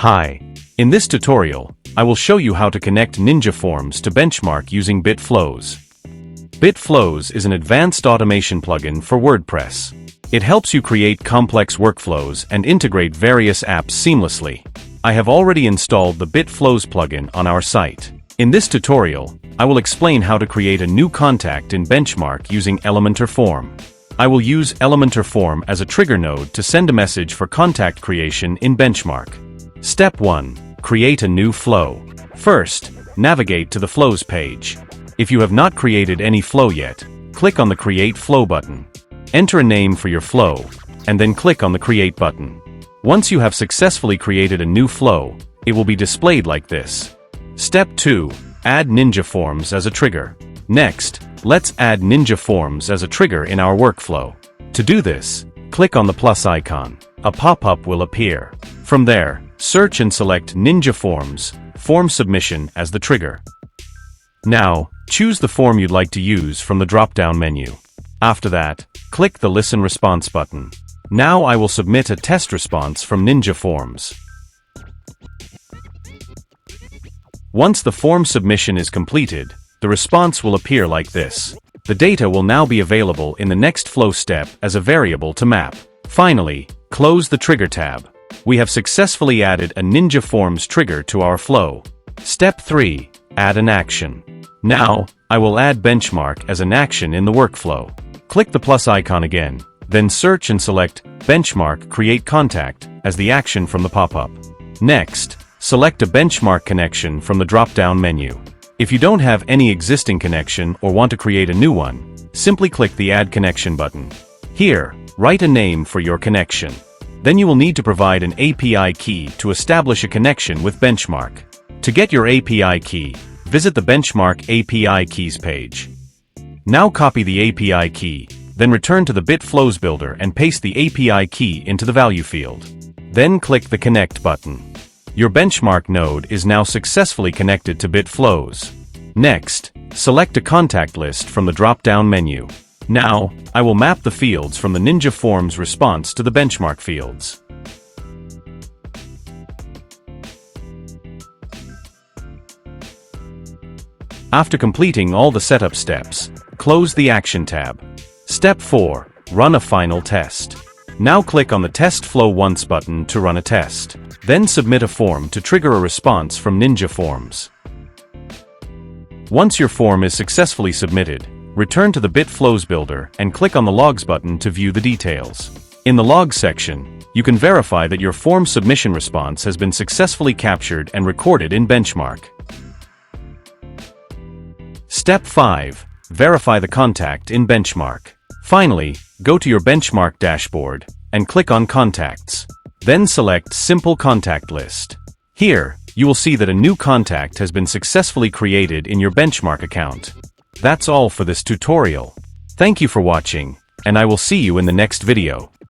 Hi. In this tutorial, I will show you how to connect Ninja Forms to Benchmark using BitFlows. BitFlows is an advanced automation plugin for WordPress. It helps you create complex workflows and integrate various apps seamlessly. I have already installed the BitFlows plugin on our site. In this tutorial, I will explain how to create a new contact in Benchmark using Elementor Form. I will use Elementor Form as a trigger node to send a message for contact creation in Benchmark. Step 1. Create a new flow. First, navigate to the Flows page. If you have not created any flow yet, click on the Create Flow button. Enter a name for your flow, and then click on the Create button. Once you have successfully created a new flow, it will be displayed like this. Step 2. Add Ninja Forms as a trigger. Next, let's add Ninja Forms as a trigger in our workflow. To do this, click on the plus icon. A pop-up will appear. From there, search and select Ninja Forms, Form Submission as the trigger. Now, choose the form you'd like to use from the drop-down menu. After that, click the Listen Response button. Now I will submit a test response from Ninja Forms. Once the form submission is completed, the response will appear like this. The data will now be available in the next flow step as a variable to map. Finally, close the Trigger tab. We have successfully added a Ninja Forms trigger to our flow. Step 3. Add an action. Now, I will add Benchmark as an action in the workflow. Click the plus icon again, then search and select Benchmark Create Contact as the action from the pop-up. Next, select a benchmark connection from the drop-down menu. If you don't have any existing connection or want to create a new one, simply click the Add Connection button. Here, write a name for your connection. Then you will need to provide an API key to establish a connection with Benchmark. To get your API key, visit the Benchmark API Keys page. Now copy the API key, then return to the BitFlows builder and paste the API key into the value field. Then click the Connect button. Your Benchmark node is now successfully connected to BitFlows. Next, select a contact list from the drop-down menu. Now, I will map the fields from the Ninja Forms response to the Benchmark fields. After completing all the setup steps, close the Action tab. Step 4. Run a final test. Now click on the Test Flow Once button to run a test. Then submit a form to trigger a response from Ninja Forms. Once your form is successfully submitted, return to the BitFlows builder and click on the Logs button to view the details. In the Logs section, you can verify that your form submission response has been successfully captured and recorded in Benchmark. Step 5. Verify the contact in Benchmark. Finally, go to your Benchmark dashboard and click on Contacts. Then select Simple Contact List. Here, you will see that a new contact has been successfully created in your Benchmark account. That's all for this tutorial. Thank you for watching, and I will see you in the next video.